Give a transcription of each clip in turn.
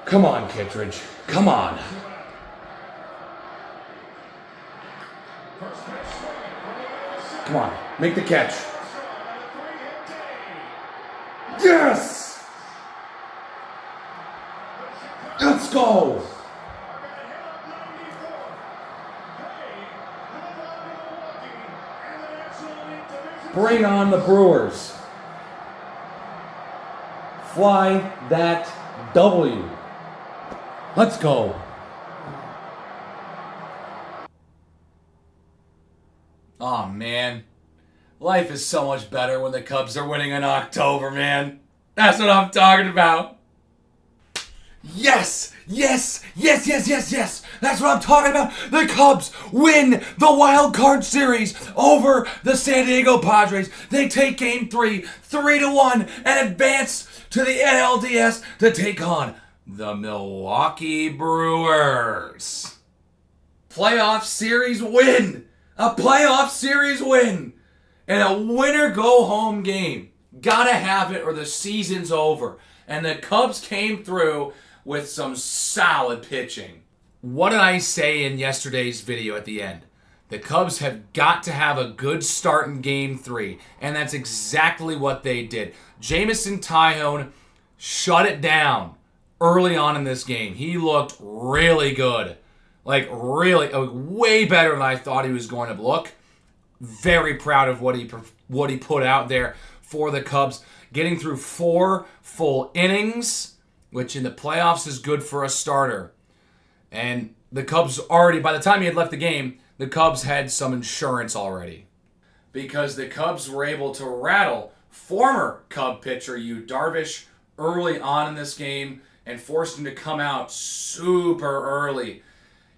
Come on, Kittredge. Come on. Come on. Make the catch. Yes! Let's go! Bring on the Brewers. Fly that W. Let's go. Oh, man. Life is so much better when the Cubs are winning in October, man. That's what I'm talking about. Yes! Yes! Yes, yes, yes, yes! That's what I'm talking about! The Cubs win the wild card series over the San Diego Padres. They take game 3, 3-1, and advance to the NLDS to take on the Milwaukee Brewers. Playoff series win! A playoff series win! And a winner-go-home game. Gotta have it or the season's over. And the Cubs came through with some solid pitching. What did I say in yesterday's video at the end? The Cubs have got to have a good start in Game 3, and that's exactly what they did. Jameson Taillon shut it down early on in this game. He looked really good. Like, really, way better than I thought he was going to look. Very proud of what he put out there for the Cubs. Getting through 4 full innings, which in the playoffs is good for a starter. And the Cubs already, by the time he had left the game, the Cubs had some insurance already. Because the Cubs were able to rattle former Cub pitcher Yu Darvish early on in this game and forced him to come out super early.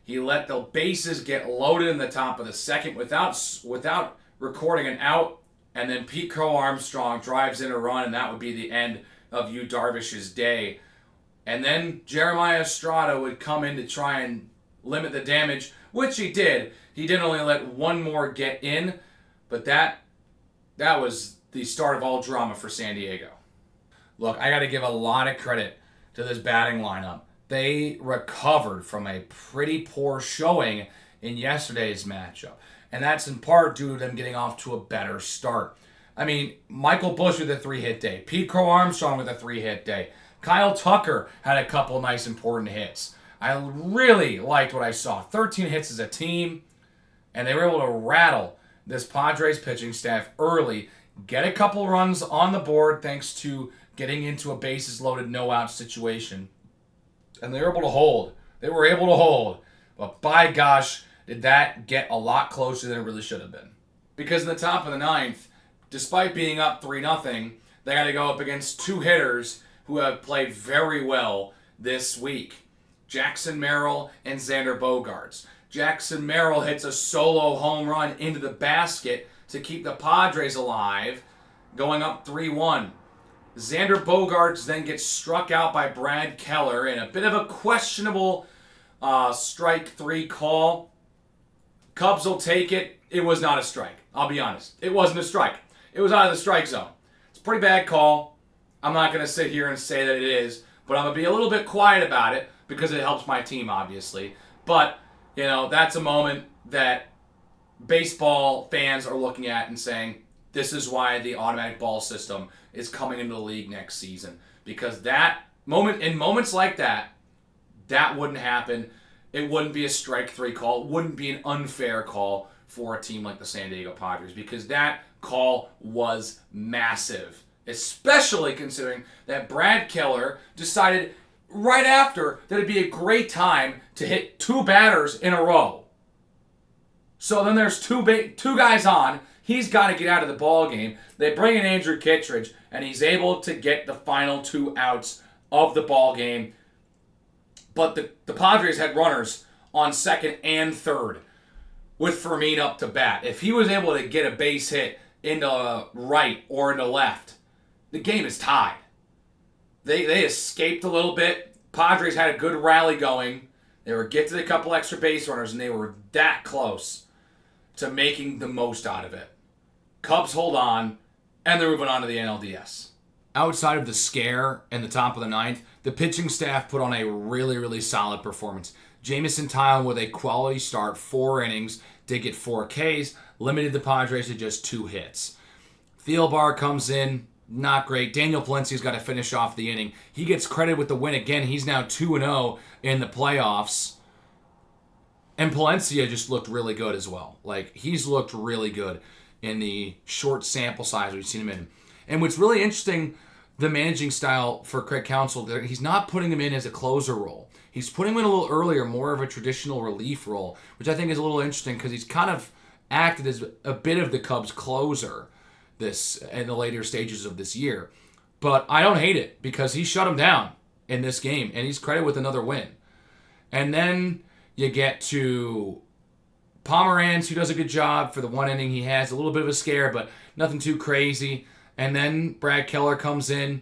He let the bases get loaded in the top of the second without recording an out, and then Pete Crow-Armstrong drives in a run, and that would be the end of Yu Darvish's day. And then Jeremiah Estrada would come in to try and limit the damage, which he did. He did only let one more get in, but that was the start of all drama for San Diego. Look, I got to give a lot of credit to this batting lineup. They recovered from a pretty poor showing in yesterday's matchup. And that's in part due to them getting off to a better start. I mean, Michael Busch with a 3-hit day. Pete Crow-Armstrong with a 3-hit day. Kyle Tucker had a couple nice important hits. I really liked what I saw. 13 hits as a team. And they were able to rattle this Padres pitching staff early. Get a couple runs on the board thanks to getting into a bases loaded no-out situation. And they were able to hold. But by gosh, did that get a lot closer than it really should have been. Because in the top of the 9th, despite being up 3-0, they got to go up against 2 hitters who have played very well this week. Jackson Merrill and Xander Bogaerts. Jackson Merrill hits a solo home run into the basket to keep the Padres alive, going up 3-1. Xander Bogaerts then gets struck out by Brad Keller in a bit of a questionable strike 3 call. Cubs will take it. It was not a strike. I'll be honest. It wasn't a strike. It was out of the strike zone. It's a pretty bad call. I'm not going to sit here and say that it is, but I'm going to be a little bit quiet about it because it helps my team, obviously. But, that's a moment that baseball fans are looking at and saying, this is why the automatic ball system is coming into the league next season. Because in moments like that wouldn't happen. It wouldn't be a strike 3 call. It wouldn't be an unfair call for a team like the San Diego Padres because that call was massive. Especially considering that Brad Keller decided right after that it'd be a great time to hit 2 batters in a row. So then there's two guys on. He's got to get out of the ball game. They bring in Andrew Kittredge, and he's able to get the final 2 outs of the ball game. But the Padres had runners on second and third with Fermin up to bat. If he was able to get a base hit into right or into left, the game is tied. They escaped a little bit. Padres had a good rally going. They were getting a couple extra base runners, and they were that close to making the most out of it. Cubs hold on, and they're moving on to the NLDS. outside of the scare in the top of the ninth, the pitching staff put on a really, really solid performance. Jamison Tyler with a quality start, 4 innings, did get 4 Ks, limited the Padres to just 2 hits. Thielbar comes in, not great. Daniel Palencia's got to finish off the inning. He gets credit with the win again. He's now 2-0 in the playoffs. And Palencia just looked really good as well. Like, he's looked really good in the short sample size we've seen him in. And what's really interesting, the managing style for Craig Counsell, he's not putting him in as a closer role. He's putting him in a little earlier, more of a traditional relief role, which I think is a little interesting because he's kind of acted as a bit of the Cubs' closer this in the later stages of this year. But I don't hate it because he shut him down in this game, and he's credited with another win. And then you get to Pomeranz, who does a good job for the 1 inning he has. A little bit of a scare, but nothing too crazy. And then Brad Keller comes in,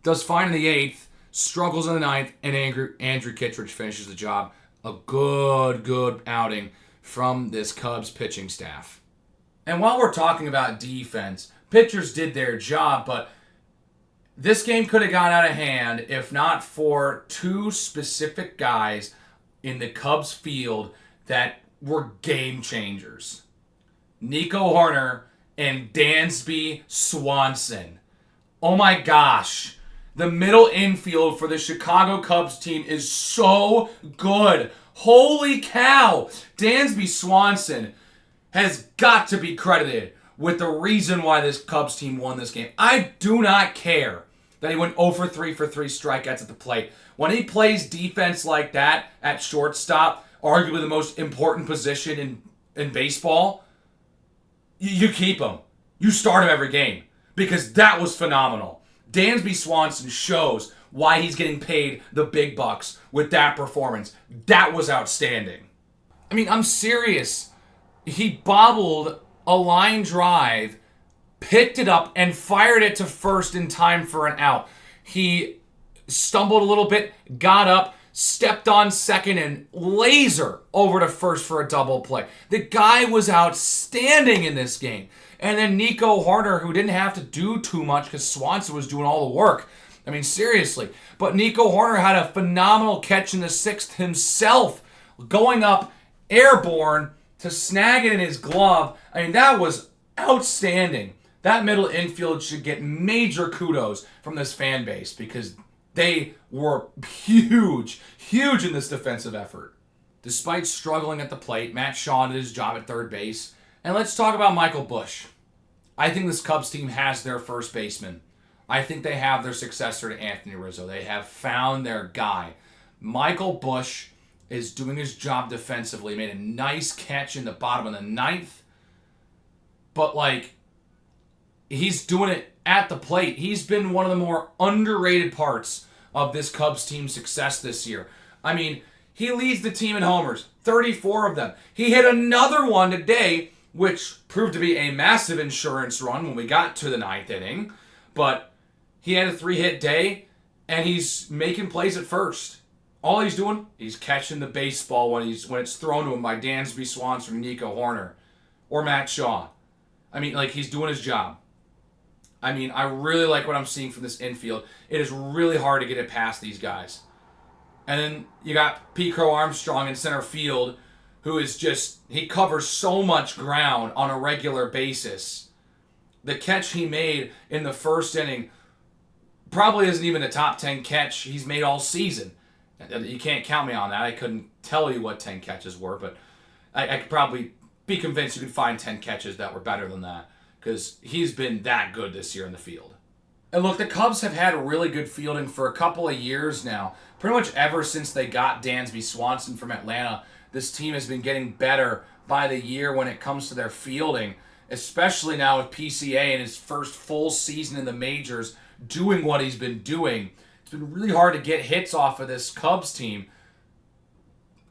does fine in the 8th, struggles in the 9th, and Andrew Kittredge finishes the job. A good outing from this Cubs pitching staff. And while we're talking about defense, pitchers did their job, but this game could have gone out of hand if not for 2 specific guys in the Cubs field that were game changers. Nico Hoerner and Dansby Swanson. Oh my gosh. The middle infield for the Chicago Cubs team is so good. Holy cow. Dansby Swanson has got to be credited with the reason why this Cubs team won this game. I do not care that he went 0 for 3 for 3 strikeouts at the plate. When he plays defense like that at shortstop, arguably the most important position in baseball, you keep him. You start him every game because that was phenomenal. Dansby Swanson shows why he's getting paid the big bucks with that performance. That was outstanding. I mean, I'm serious. He bobbled a line drive, picked it up, and fired it to first in time for an out. He stumbled a little bit, got up, stepped on second, and laser over to first for a double play. The guy was outstanding in this game. And then Nico Hoerner, who didn't have to do too much because Swanson was doing all the work. I mean, seriously. But Nico Hoerner had a phenomenal catch in the 6th himself, going up airborne to snag it in his glove. I mean, that was outstanding. That middle infield should get major kudos from this fan base because they were huge in this defensive effort. Despite struggling at the plate, Matt Shaw did his job at third base. And let's talk about Michael Busch. I think this Cubs team has their first baseman. I think they have their successor to Anthony Rizzo. They have found their guy. Michael Busch is doing his job defensively. He made a nice catch in the bottom of the 9th. But, he's doing it at the plate. He's been one of the more underrated parts of this Cubs team's success this year. I mean, he leads the team in homers, 34 of them. He hit another one today, which proved to be a massive insurance run when we got to the 9th inning. But he had a 3-hit day, and he's making plays at first. All he's doing, he's catching the baseball when it's thrown to him by Dansby Swanson or Nico Hoerner or Matt Shaw. I mean, he's doing his job. I mean, I really like what I'm seeing from this infield. It is really hard to get it past these guys. And then you got Crow-Armstrong in center field, who is he covers so much ground on a regular basis. The catch he made in the 1st inning probably isn't even a top 10 catch he's made all season. You can't count me on that. I couldn't tell you what 10 catches were, but I could probably be convinced you could find 10 catches that were better than that because he's been that good this year in the field. And look, the Cubs have had really good fielding for a couple of years now. Pretty much ever since they got Dansby Swanson from Atlanta, this team has been getting better by the year when it comes to their fielding, especially now with PCA in his first full season in the majors doing what he's been doing. It's been really hard to get hits off of this Cubs team.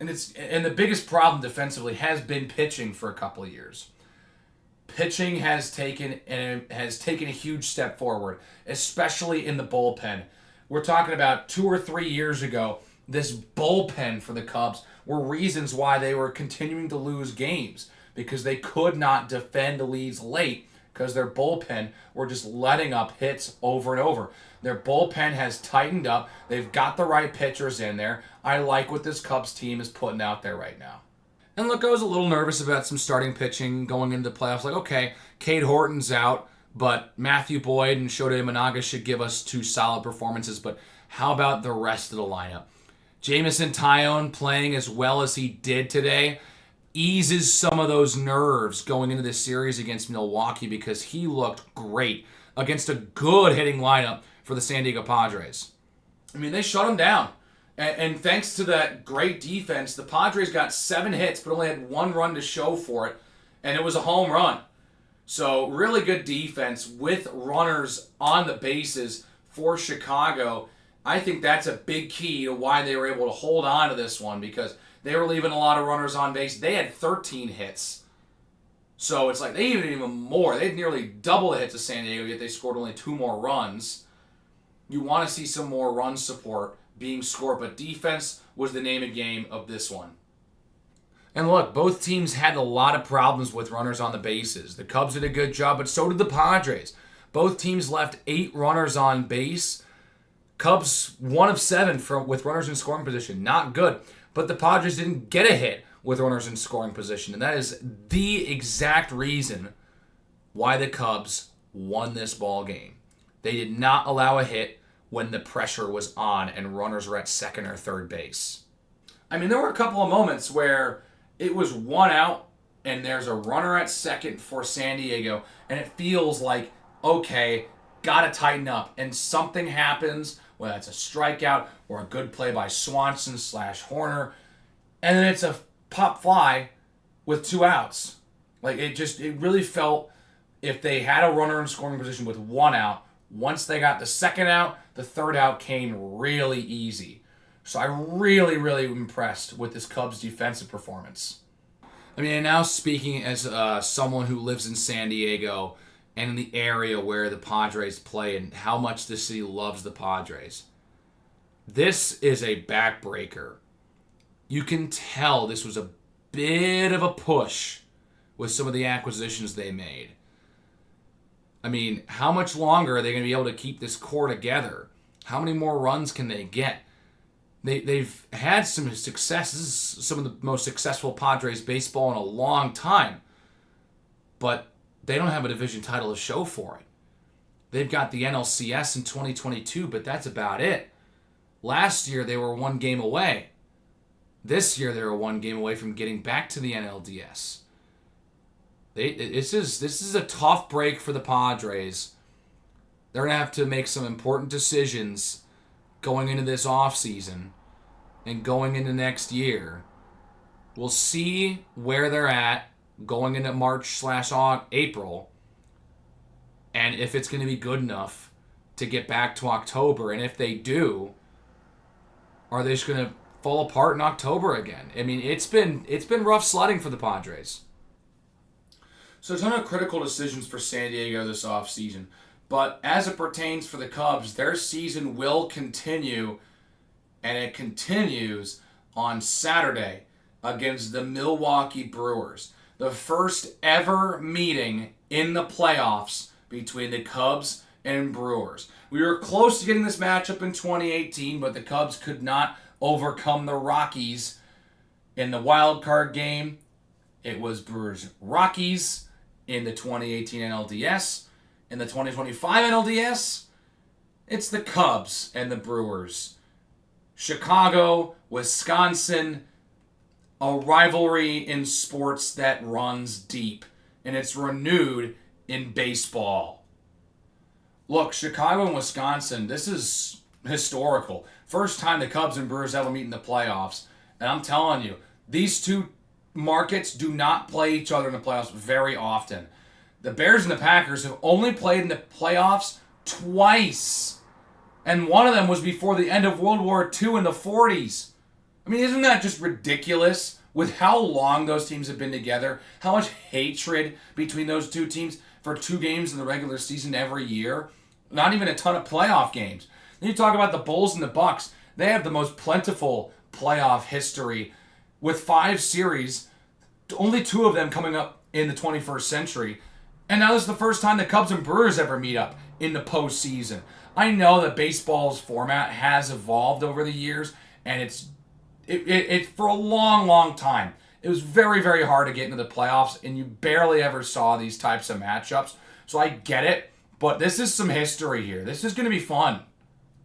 And the biggest problem defensively has been pitching for a couple of years. Pitching has taken a huge step forward, especially in the bullpen. We're talking about 2 or 3 years ago, this bullpen for the Cubs were reasons why they were continuing to lose games because they could not defend leads late because their bullpen were just letting up hits over and over. Their bullpen has tightened up. They've got the right pitchers in there. I like what this Cubs team is putting out there right now. And look, I was a little nervous about some starting pitching going into the playoffs. Like, okay, Cade Horton's out, but Matthew Boyd and Shota Imanaga should give us 2 solid performances. But how about the rest of the lineup? Jameson Taillon playing as well as he did today eases some of those nerves going into this series against Milwaukee, because he looked great against a good hitting lineup for the San Diego Padres. I mean, they shut him down. And thanks to that great defense, the Padres got 7 hits but only had 1 run to show for it, and it was a home run. So really good defense with runners on the bases for Chicago. I think that's a big key to why they were able to hold on to this one, because they were leaving a lot of runners on base. They had 13 hits. So it's like they even more. They had nearly double the hits of San Diego, yet they scored only 2 more runs. You want to see some more run support being scored, but defense was the name of the game of this one. And look, both teams had a lot of problems with runners on the bases. The Cubs did a good job, but so did the Padres. Both teams left 8 runners on base. Cubs 1 of 7 with runners in scoring position. Not good. But the Padres didn't get a hit with runners in scoring position. And that is the exact reason why the Cubs won this ball game. They did not allow a hit when the pressure was on and runners were at second or third base. I mean, there were a couple of moments where it was 1 out and there's a runner at second for San Diego, and it feels like, okay, gotta tighten up. And something happens, whether it's a strikeout or a good play by Swanson / Horner, and then it's a pop fly with 2 outs. Like, it really felt, if they had a runner in scoring position with 1 out, once they got the second out, the third out came really easy. So I really, really impressed with this Cubs defensive performance. I mean, and now speaking as someone who lives in San Diego and in the area where the Padres play and how much the city loves the Padres, this is a backbreaker. You can tell this was a bit of a push with some of the acquisitions they made. I mean, how much longer are they going to be able to keep this core together? How many more runs can they get? They've had some success. This is some of the most successful Padres baseball in a long time. But they don't have a division title to show for it. They've got the NLCS in 2022, but that's about it. Last year, they were 1 game away. This year, they were 1 game away from getting back to the NLDS. This is a tough break for the Padres. They're going to have to make some important decisions going into this offseason and going into next year. We'll see where they're at going into March / April, and if it's going to be good enough to get back to October. And if they do, are they just going to fall apart in October again? I mean, it's been rough sledding for the Padres. So a ton of critical decisions for San Diego this offseason. But as it pertains for the Cubs, their season will continue, and it continues on Saturday against the Milwaukee Brewers. The first ever meeting in the playoffs between the Cubs and Brewers. We were close to getting this matchup in 2018, but the Cubs could not overcome the Rockies in the wild card game. It was Brewers-Rockies in the 2018 NLDS. In the 2025 NLDS, it's the Cubs and the Brewers. Chicago, Wisconsin, a rivalry in sports that runs deep, and it's renewed in baseball. Look, Chicago and Wisconsin, this is historical. First time the Cubs and Brewers ever meet in the playoffs, and I'm telling you, these 2 markets do not play each other in the playoffs very often. The Bears and the Packers have only played in the playoffs twice. And one of them was before the end of World War II in the 40s. I mean, isn't that just ridiculous? With how long those teams have been together, how much hatred between those 2 teams for 2 games in the regular season every year. Not even a ton of playoff games. Then you talk about the Bulls and the Bucks. They have the most plentiful playoff history with 5 series, only 2 of them coming up in the 21st century. And now this is the first time the Cubs and Brewers ever meet up in the postseason. I know that baseball's format has evolved over the years, and it for a long, long time, it was very, very hard to get into the playoffs, and you barely ever saw these types of matchups. So I get it, but this is some history here. This is going to be fun.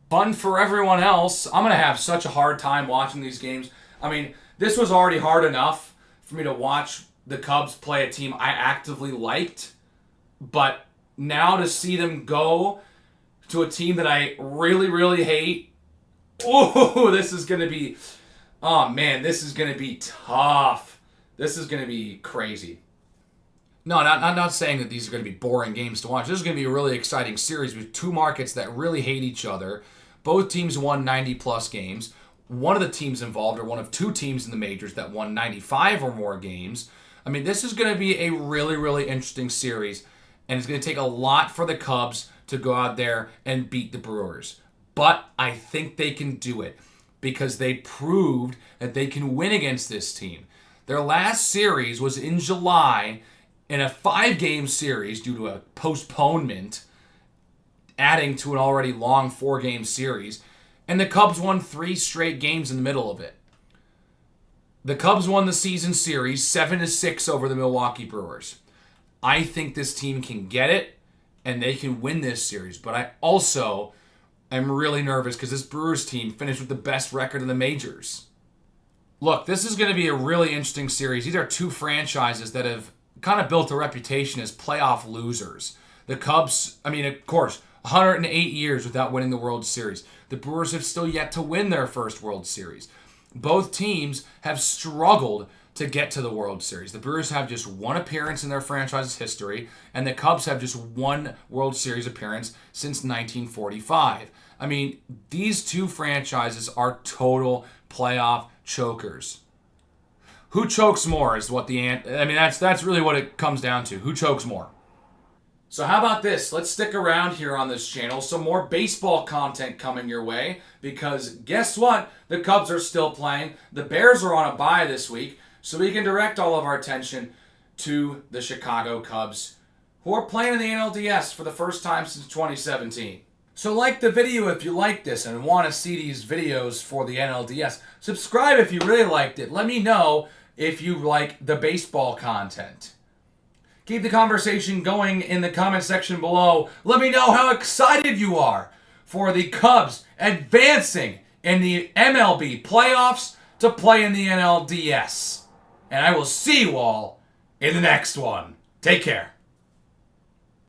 Fun for everyone else. I'm going to have such a hard time watching these games. I mean, this was already hard enough for me to watch the Cubs play a team I actively liked, but now to see them go to a team that I really, really hate, oh, this is going to be, oh man, this is going to be tough. This is going to be crazy. No, I'm not saying that these are going to be boring games to watch. This is going to be a really exciting series with two markets that really hate each other. Both teams won 90-plus games. One of the teams involved are one of two teams in the majors that won 95 or more games. I mean, this is going to be a really, really interesting series, and it's going to take a lot for the Cubs to go out there and beat the Brewers. But I think they can do it because they proved that they can win against this team. Their last series was in July in a 5-game series due to a postponement, adding to an already long 4-game series, and the Cubs won 3 straight games in the middle of it. The Cubs won the season series 7-6 over the Milwaukee Brewers. I think this team can get it, and they can win this series, but I also am really nervous because this Brewers team finished with the best record in the majors. Look, this is going to be a really interesting series. These are two franchises that have kind of built a reputation as playoff losers. The Cubs, I mean, of course, 108 years without winning the World Series. The Brewers have still yet to win their first World Series. Both teams have struggled to get to the World Series. The Brewers have just one appearance in their franchise's history, and the Cubs have just one World Series appearance since 1945. I mean, these two franchises are total playoff chokers. Who chokes more is what that's really what it comes down to. Who chokes more? So how about this? Let's stick around here on this channel. Some more baseball content coming your way because guess what? The Cubs are still playing. The Bears are on a bye this week, so we can direct all of our attention to the Chicago Cubs, who are playing in the NLDS for the first time since 2017. So like the video if you like this and want to see these videos for the NLDS. Subscribe if you really liked it. Let me know if you like the baseball content. Keep the conversation going in the comment section below. Let me know how excited you are for the Cubs advancing in the MLB playoffs to play in the NLDS. And I will see you all in the next one. Take care.